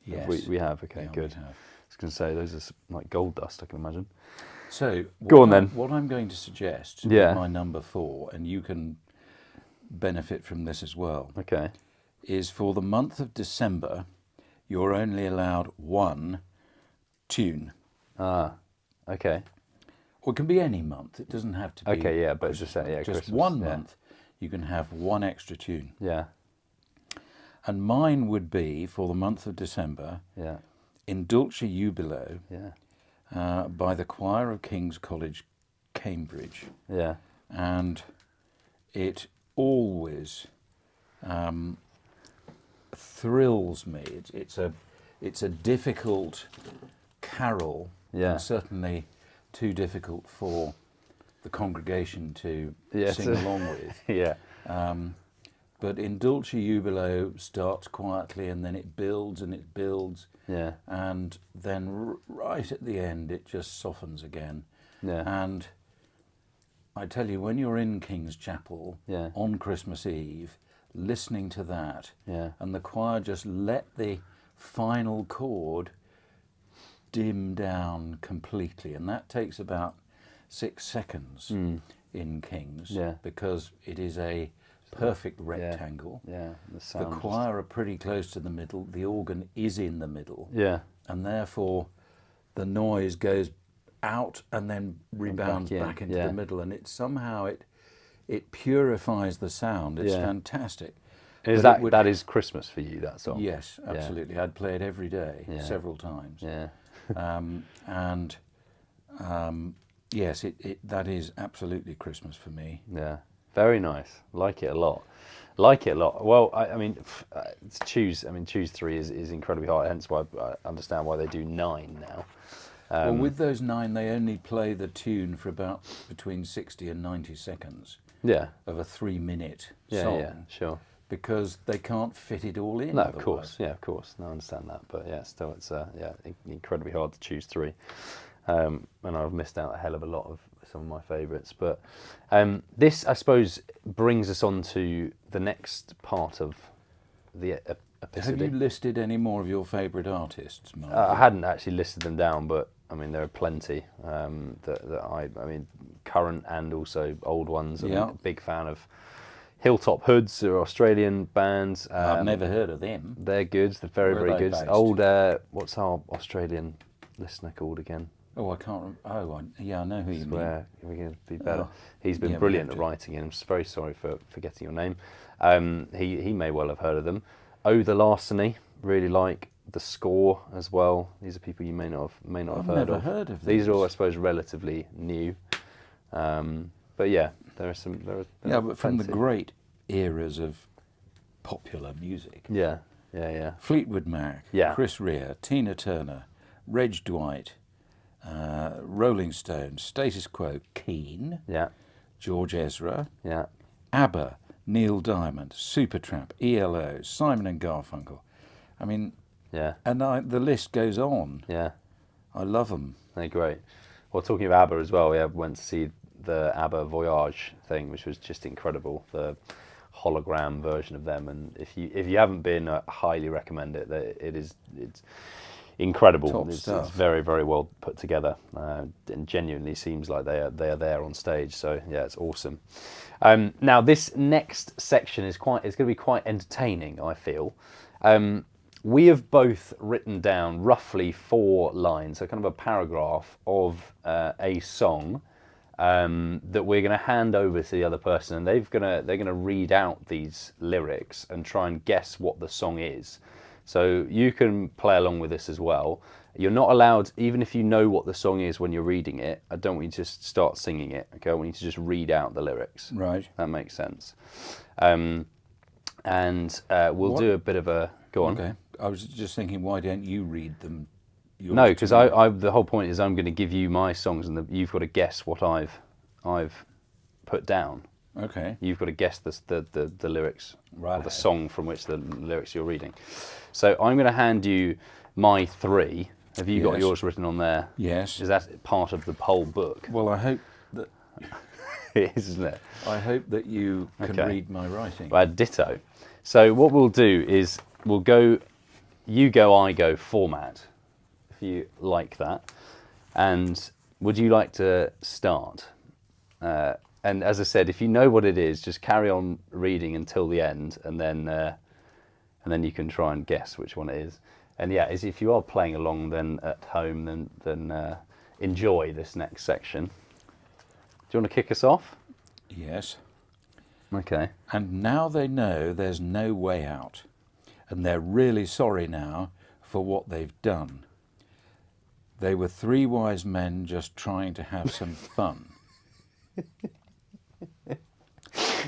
Yes.
We have. Okay,
Yeah,
good.
we have.
I was going to say those are like gold dust, I can imagine.
So,
Go on then.
What I'm going to suggest
Yeah.
with my number 4, and you can benefit from this as well,
Okay.
is for the month of December, you're only allowed one tune.
Okay.
Or it can be any month. It doesn't have to be.
Okay. Yeah, but just
Just
Christmas,
one
yeah.
month, you can have one extra tune.
Yeah.
And mine would be for the month of December,
Yeah.
In Dulce Jubilo,
Yeah.
by the Choir of King's College, Cambridge.
Yeah.
And it always thrills me. It's a difficult carol, and certainly too difficult for the congregation to sing along with.
Yeah.
But in Dulce Jubilo starts quietly and then it builds and it builds.
Yeah.
And then right at the end it just softens again.
Yeah.
And I tell you, when you're in King's Chapel
Yeah.
on Christmas Eve, listening to that,
Yeah.
and the choir just let the final chord dim down completely, and that takes about 6 seconds in King's,
Yeah.
because it is a perfect rectangle.
Yeah. The
The
sound.
choir are pretty close to the middle, the organ is in the middle,
Yeah.
and therefore the noise goes out and then rebounds
in,
back into
yeah.
the middle, and it somehow it purifies the sound. It's
Yeah.
fantastic.
Is
But it
that that is Christmas for you? That song?
Yes, absolutely. I'd play it every day,
Yeah.
several times.
Yeah.
And yes, that is absolutely Christmas for me.
Yeah. Very nice. Like it a lot. Like it a lot. Well, I mean, choose 3 is incredibly hard. Hence why I understand why they do 9 now.
Well, with those 9, they only play the tune for about between 60 and 90 seconds
Yeah.
of a 3-minute
Yeah.
song.
Yeah. Sure.
Because they can't fit it all in.
No,
otherwise.
of course. Yeah, of course. No, I understand that. But yeah, still, it's incredibly hard to choose 3. And I've missed out a hell of a lot of some of my favourites. But this, I suppose, brings us on to the next part of the episode.
Have you listed any more of your favourite artists, Mark?
I hadn't actually listed them down, but I mean, there are plenty that I mean, current and also old ones. I'm a big fan of Hilltop Hoods, are Australian bands.
I've never heard of them.
They're good. They're very,
Where are
very
they
good.
based?
Old, what's our Australian listener called again?
Oh, I can't. I know who you mean.
Where we're going to be better.
Oh,
He's been
yeah, we
brilliant
have
at
to.
writing, and I'm very sorry for forgetting your name. He may well have heard of them. Oh, the Larceny, really like. The Score as well. These are people you may not have
I've
heard
never
of.
heard of
These are all, I
these.
suppose, relatively new. But yeah, there are some. There
Yeah,
are
but from the
plenty.
great eras of popular music.
Yeah, yeah, yeah.
Fleetwood Mac,
Yeah.
Chris Rea, Tina Turner, Reg Dwight, Rolling Stones, Status Quo, Keane,
Yeah,
George Ezra,
yeah,
ABBA, Neil Diamond, Supertramp, ELO, Simon and Garfunkel. I mean,
yeah,
and the list goes on.
yeah.
I love them.
They're great. Well, talking of ABBA as well, we went to see the ABBA Voyage thing, which was just incredible. The hologram version of them, and if you haven't been, I highly recommend it. It's incredible.
Top
It's
stuff.
very, very well put together, and genuinely seems like they are there on stage. So yeah, it's awesome. Now this next section it's going to be quite entertaining, I feel. We have both written down roughly 4 lines, so kind of a paragraph of a song that we're going to hand over to the other person, and they're going to read out these lyrics and try and guess what the song is. So you can play along with this as well. You're not allowed, even if you know what the song is when you're reading it, I don't want you to just start singing it. Okay, I want you to just read out the lyrics.
Right.
That makes sense. And we'll do a bit of a go on.
Okay. I was just thinking, why don't you read them? yours
No,
to
because
me?
I the whole point is I'm going to give you my songs, and you've got to guess what I've put down.
Okay.
You've got to guess the lyrics, or
Righto.
the song from which the lyrics you're reading. So I'm going to hand you my 3. Have you got
Yes.
yours written on there?
Yes.
Is that part of the whole book?
Well, I hope that
It is, isn't it?
you can
Okay.
read my writing.
Ditto. So what we'll do is we'll go, you go, I go format, if you like that. And would you like to start? And as I said, if you know what it is, just carry on reading until the end, and then you can try and guess which one it is. And yeah, if you are playing along then at home, then enjoy this next section. Do you want to kick us off?
Yes.
Okay.
And now they know there's no way out, and they're really sorry now for what they've done. They were 3 wise men just trying to have some fun.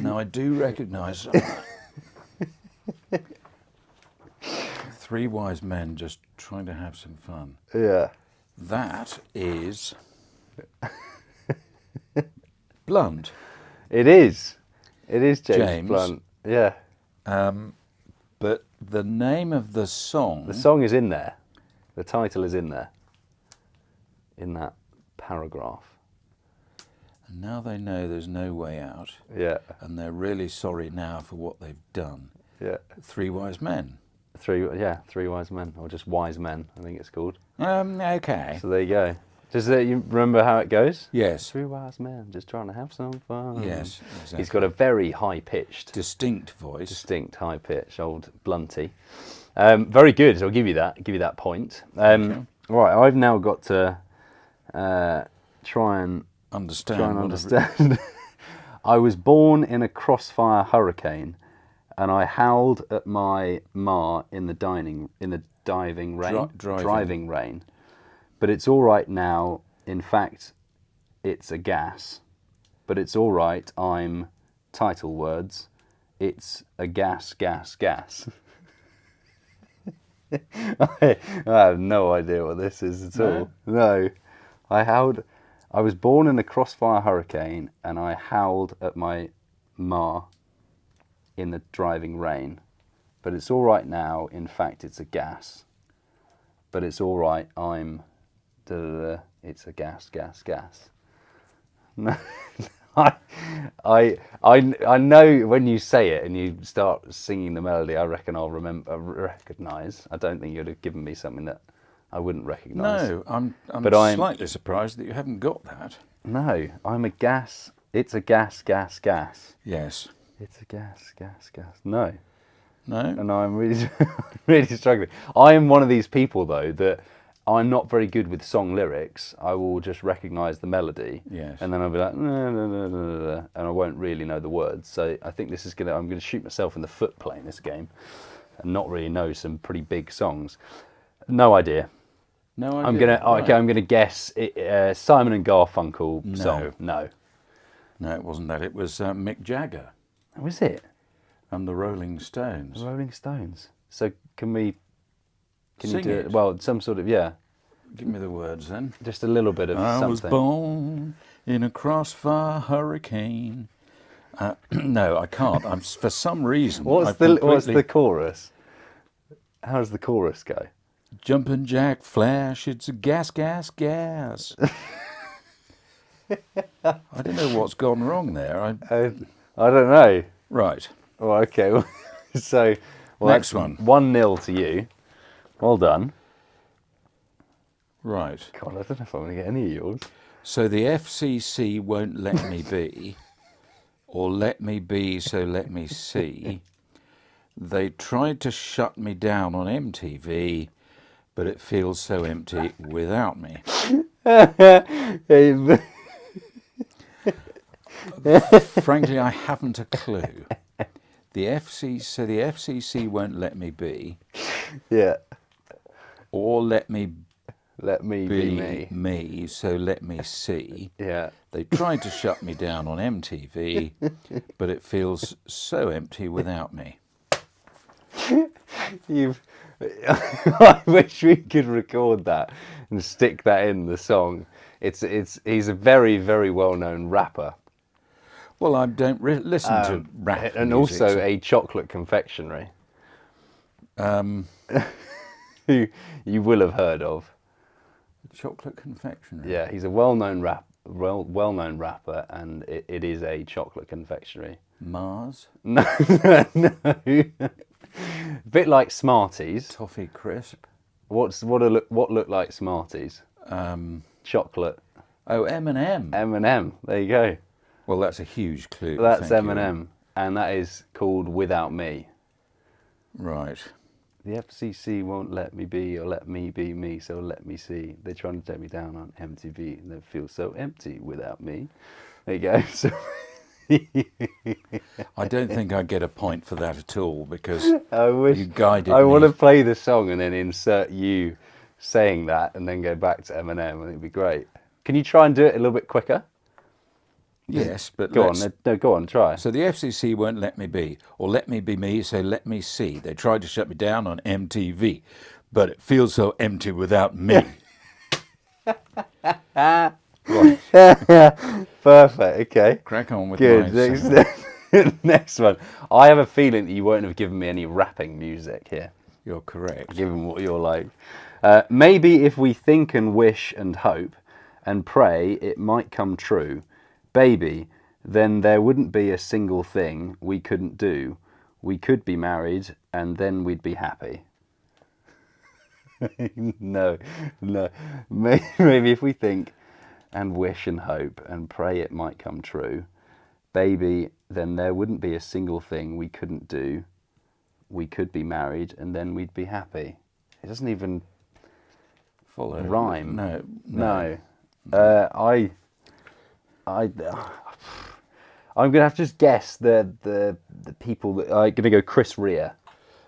Now I do recognise 3 wise men just trying to have some fun.
Yeah.
That is Blunt.
It is. It is James
James.
Blunt. Yeah.
But the name of the song...
The song is in there. The title is in there. In that paragraph.
And now they know there's no way out.
Yeah.
And they're really sorry now for what they've done.
Yeah.
Three Wise Men.
Three Wise Men, or just Wise Men, I think it's called.
Okay.
So there you go. Does you remember how it goes?
Yes.
Three wise men just trying to have some fun.
Yes, exactly.
He's got a very high-pitched,
distinct voice.
distinct high-pitch, old Blunty. Very good. So I'll give you that. Give you that point.
Okay.
Right, I've now got to try and
understand.
I was born in a crossfire hurricane, and I howled at my ma in the driving rain. But it's all right now. In fact, it's a gas. But it's all right. I'm title words. It's a gas. I have no idea what this is at all. No. I was born in a crossfire hurricane, and I howled at my ma in the driving rain. But it's all right now. In fact, it's a gas. But it's all right. I'm... It's a gas. No, I know when you say it and you start singing the melody, I reckon I'll recognise. I don't think you'd have given me something that I wouldn't recognise.
No, I'm slightly surprised that you haven't got that.
No, I'm a gas. It's a gas.
Yes.
It's a gas. No. And I'm really, really struggling. I am one of these people, though, that I'm not very good with song lyrics. I will just recognise the melody,
yes,
and then I'll be like, and I won't really know the words. So I think I'm gonna shoot myself in the foot playing this game, and not really know some pretty big songs. No idea.
No idea.
I'm gonna guess Simon and Garfunkel song. No,
it wasn't that. It was Mick Jagger.
Was it?
And the Rolling Stones.
The Rolling Stones. So can you
Sing
do
it?
Well, some sort of, yeah.
Give me the words then.
Just a little bit of something.
I was born in a crossfire hurricane. No, I can't. For some reason.
What's the chorus? How does the chorus go?
Jumpin' Jack Flash, it's a gas. I don't know what's gone wrong there.
I don't know.
Right.
Oh, okay. So,
next one.
1-0 to you. Well done.
Right.
God, I don't know if I'm going to get any of yours.
So the FCC won't let me be, or let me be, so let me see. They tried to shut me down on MTV, but it feels so empty without me. Frankly, I haven't a clue. The FCC won't let me be.
Yeah.
Or let me
be
me, so let me see.
Yeah.
They tried to shut me down on MTV, but it feels so empty without me.
I wish we could record that and stick that in the song. He's a very, very well-known rapper.
Well, I don't listen to rap
and
music,
also a chocolate confectionery. Who you will have heard of.
Chocolate confectionery.
Yeah, he's a well-known rapper, and it is a chocolate confectionery.
Mars?
No, no. A bit like Smarties.
Toffee Crisp.
What look like Smarties? Chocolate.
Oh, M&M.
M&M. There you go.
Well, that's a huge clue.
That's M&M, and that is called Without Me.
Right.
The FCC won't let me be, or let me be me, so let me see. They're trying to take me down on MTV, and it feels so empty without me. There you go. So
I don't think I get a point for that at all, because
you
guided me.
I want to play the song and then insert you saying that, and then go back to M&M, and it'd be great. Can you try and do it a little bit quicker?
Yes, but
go on. No, go on. Try.
So the FCC won't let me be, or let me be me, so let me see. They tried to shut me down on MTV, but it feels so empty without me.
Right. Perfect. Okay.
Crack on with
Good.
mine.
Next one. I have a feeling that you won't have given me any rapping music here,
You're correct.
given what you're like. Maybe if we think and wish and hope and pray, it might come true. Baby, then there wouldn't be a single thing we couldn't do. We could be married and then we'd be happy. No. Maybe if we think and wish and hope and pray it might come true. Baby, then there wouldn't be a single thing we couldn't do. We could be married and then we'd be happy. It doesn't even
Follow.
rhyme.
No.
I'm gonna have to just guess the people that I'm gonna go Chris Rea.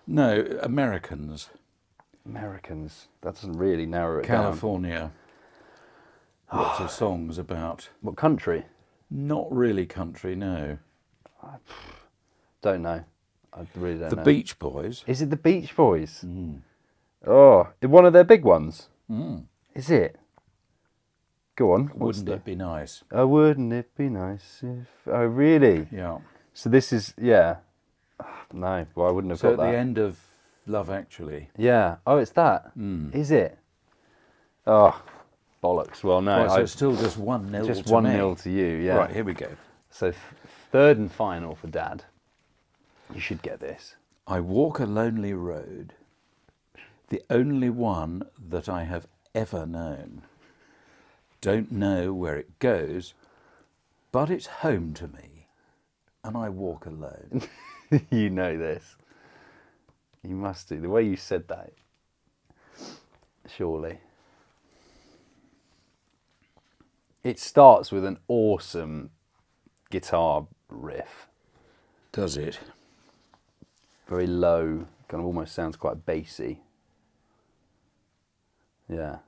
No, Americans.
Americans. That doesn't really narrow it down.
California. Lots of songs about.
What country?
Not really country, no.
Don't know. I really don't know.
The Beach Boys.
Is it the Beach Boys? Oh, one of their big ones. Is it? Go on.
Wouldn't it be nice?
Oh, wouldn't it be nice if... Oh, really?
Yeah.
So this is... Yeah. No, well, I wouldn't have
So
got
at
that.
the end of Love Actually.
Yeah. Oh, it's that. Is it? Oh, bollocks. Well, no.
Right, so it's still just 1-0
just
to
1-0
me.
to you, yeah.
Right, here we go.
So third and final for Dad. You should get this.
I walk a lonely road, the only one that I have ever known. Don't know where it goes, but it's home to me, and I walk alone.
You know this. You must do. The way you said that. Surely. It starts with an awesome guitar riff.
Does it?
Very low, kind of almost sounds quite bassy. Yeah.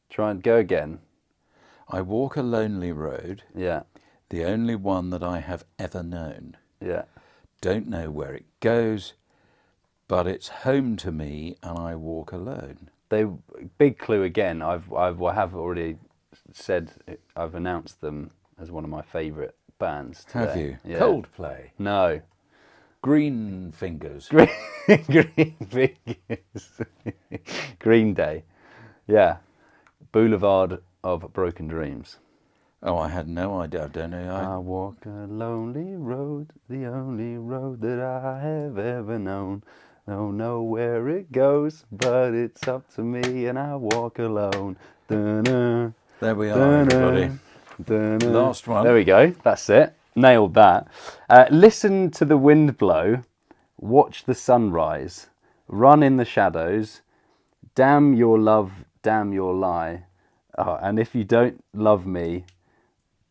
Try and go again.
I walk a lonely road,
Yeah.
the only one that I have ever known.
Yeah.
Don't know where it goes, but it's home to me, and I walk alone.
Big clue again. I have already said I've announced them as one of my favourite bands today.
Have you?
Yeah.
Coldplay.
No.
Green Fingers.
Green Fingers. Green Day. Yeah. Boulevard of Broken Dreams.
Oh, I had no idea. I don't know.
I walk a lonely road, the only road that I have ever known. Don't know where it goes, but it's up to me, and I walk alone. Dun-dun,
There we are, everybody.
dun-dun.
Last one.
There we go. That's it. Nailed that. Listen to the wind blow. Watch the sunrise. Run in the shadows. Damn your love, damn your lie. Oh, and if you don't love me,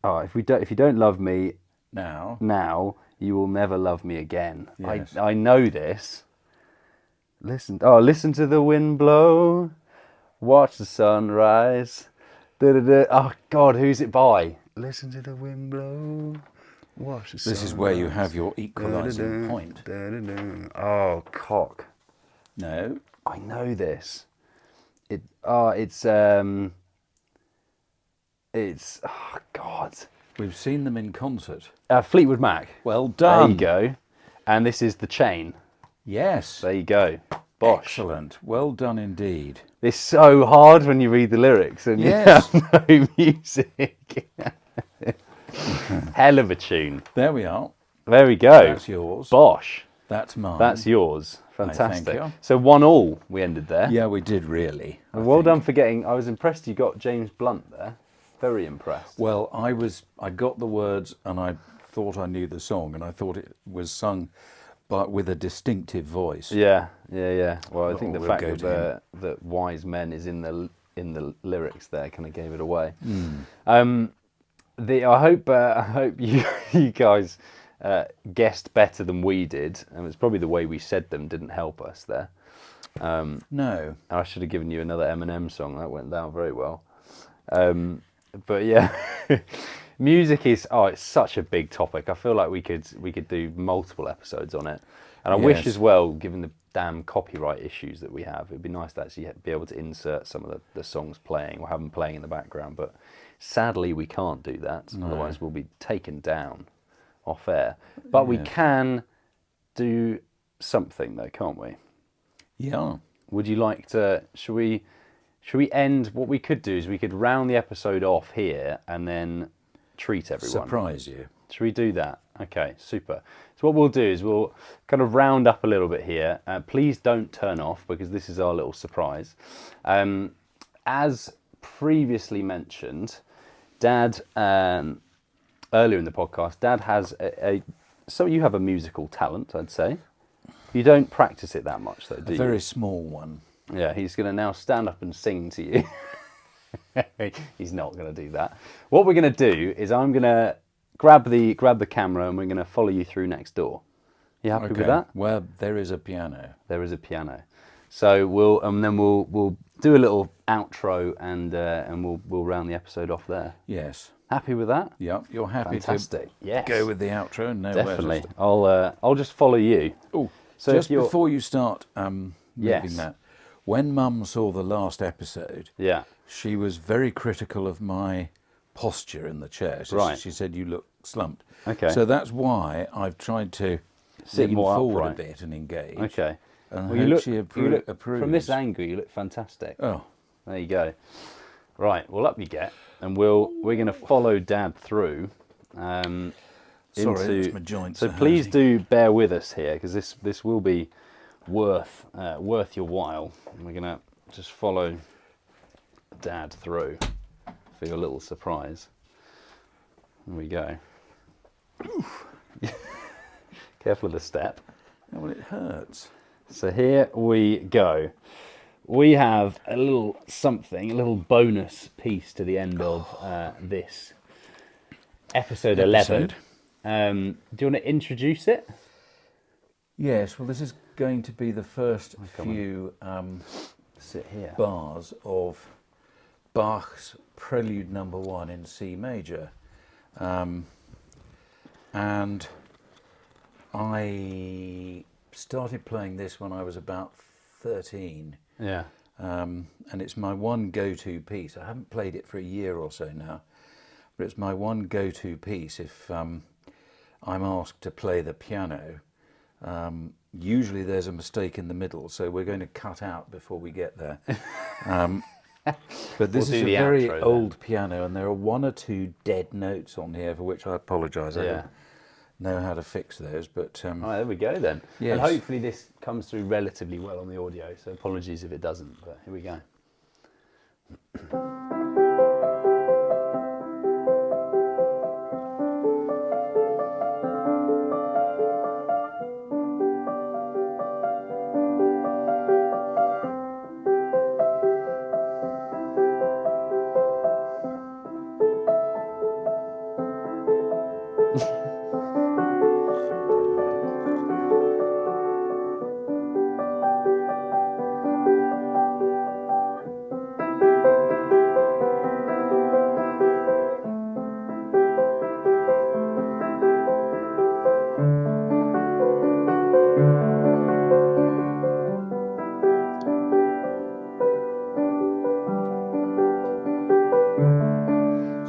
if you don't love me now, you will never love me again.
Yes.
I know this. Listen to the wind blow. Watch the sunrise. Da-da-da. Oh God, who's it by? Listen to the wind blow. Watch the sunrise.
This is where you have your equalising
Da-da-da,
point.
da-da-da. Oh, cock.
No.
I know this. It's oh God.
We've seen them in concert.
Fleetwood Mac.
Well
There
done.
you go. And this is The Chain.
Yes.
There you go. Bosh.
Excellent. Well done indeed.
It's so hard when you read the lyrics and
Yes.
you have no music. Hell of a tune.
There we are.
There we go.
That's yours.
Bosh.
That's mine.
That's yours.
thank
Fantastic.
you.
So 1-1 we ended there.
Yeah, we did really.
And well done for getting. I was impressed you got James Blunt there. Very impressed.
Well, I got the words and I thought I knew the song and I thought it was sung but with a distinctive voice.
Yeah. Well, I think the
we'll
fact
go
that Wise Men is in the lyrics there kind of gave it away.
Mm.
I hope you guys guessed better than we did, and it's probably the way we said them didn't help us there.
No.
I should have given you another Eminem song. That went down very well. But yeah, music is it's such a big topic. I feel like we could do multiple episodes on it, and I wish
Yes.
as well, given the damn copyright issues that we have, it'd be nice to actually be able to insert some of the songs playing or have them playing in the background. But sadly, we can't do that.
No.
Otherwise, we'll be taken down off air. But we
Yeah.
can do something though, can't we?
Yeah.
Would you like to? Should we end? What we could do is we could round the episode off here and then treat everyone.
Surprise you.
Should we do that? Okay, super. So what we'll do is we'll kind of round up a little bit here. Please don't turn off because this is our little surprise. As previously mentioned, Dad, earlier in the podcast, Dad has so you have a musical talent, I'd say. You don't practice it that much though, do
A
you?
very small one.
Yeah, he's going to now stand up and sing to you. He's not going to do that. What we're going to do is I'm going to grab the camera and we're going to follow you through next door. You happy with that?
Well, there is a piano.
There is a piano. So we'll do a little outro and we'll round the episode off there.
Yes.
Happy with that?
Yep. You're happy
Fantastic.
to
Yes.
go with the outro and know
Definitely.
where to
I'll just follow you.
Oh,
So
just
if you're-
before you start moving
Yes.
that, when Mum saw the last episode,
Yeah.
she was very critical of my posture in the chair.
Right.
She said, you look slumped.
Okay.
So that's why I've tried to
Sit
lean
more
forward
upright.
a bit and engage.
Okay.
And
Well,
hope
you look,
she
you look
approves.
from this angle. You look fantastic.
Oh,
There you go. Right. Well, up you get, and we're going to follow Dad through.
sorry,
into,
it's my joints.
So
are
please
hurting.
do bear with us here because this will be worth your while. And we're going to just follow Dad through for your little surprise. There we go. Careful of the step.
Oh, well, it hurts.
So here we go. We have a little something, a little bonus piece to the end of this episode 11. Do you want to introduce it?
Yes, well, this is going to be the first
come on.
few
Sit here.
bars of Bach's Prelude No. 1 in C major. And I started playing this when I was about 13.
Yeah.
And it's my one go-to piece. I haven't played it for a year or so now, but it's my one go-to piece if I'm asked to play the piano. Usually there's a mistake in the middle, so we're going to cut out before we get there. But this
We'll
is
do
a
the
very
outro then.
old piano, and there are one or two dead notes on here, for which I apologise. I
Yeah.
don't know how to fix those, but
All right, there we go then.
Yes.
And hopefully this comes through relatively well on the audio, so apologies if it doesn't, but here we go.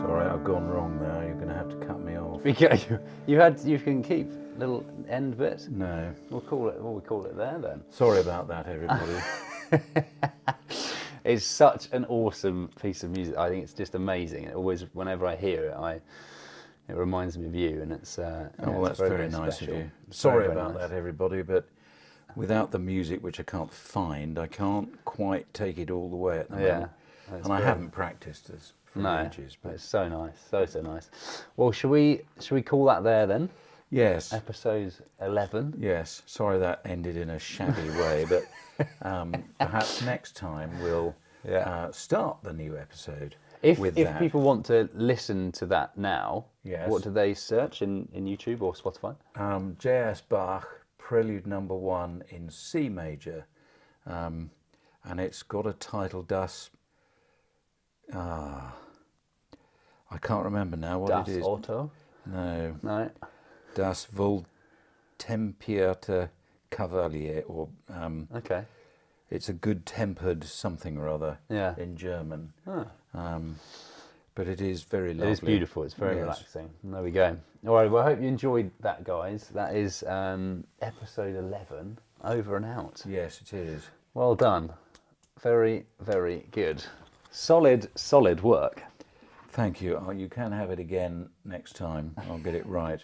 sorry, I've gone wrong there. You're going to have to cut me off.
You can keep little end bits.
No.
We'll call it there then.
Sorry about that, everybody.
It's such an awesome piece of music. I think it's just amazing. It always, whenever I hear it, it reminds me of you, and it's.
Oh,
yeah,
well,
it's
that's very nice
special.
of you.
It's
Sorry
very, very
about
nice.
that, everybody, but without the music, which I can't find, I can't quite take it all the way at the
Yeah,
moment.
that's
And I
great.
haven't practiced this for
No,
ages. But
it's so nice, so nice. Well, should we call that there then?
yes,
Episode 11.
yes. Sorry that ended in a shabby way, but perhaps next time we'll start the new episode
If
with
if
that.
people want to listen to that now,
Yes.
what do they search in YouTube or Spotify?
J.S. Bach, Prelude No. 1 in C major, and it's got a title, I can't remember now what
Das
it is.
Auto?
No,
No.
Das Wohltempierte Kavalier, or
Okay.
it's a good-tempered something or other
Yeah.
in German.
Oh.
but it is very lovely.
It is beautiful. It's very
Yes.
relaxing. And there we go. All right. Well, I hope you enjoyed that, guys. That is episode 11 over and out.
Yes, it is.
Well done. Very, very good. Solid work.
Thank you. Oh, you can have it again next time. I'll get it right.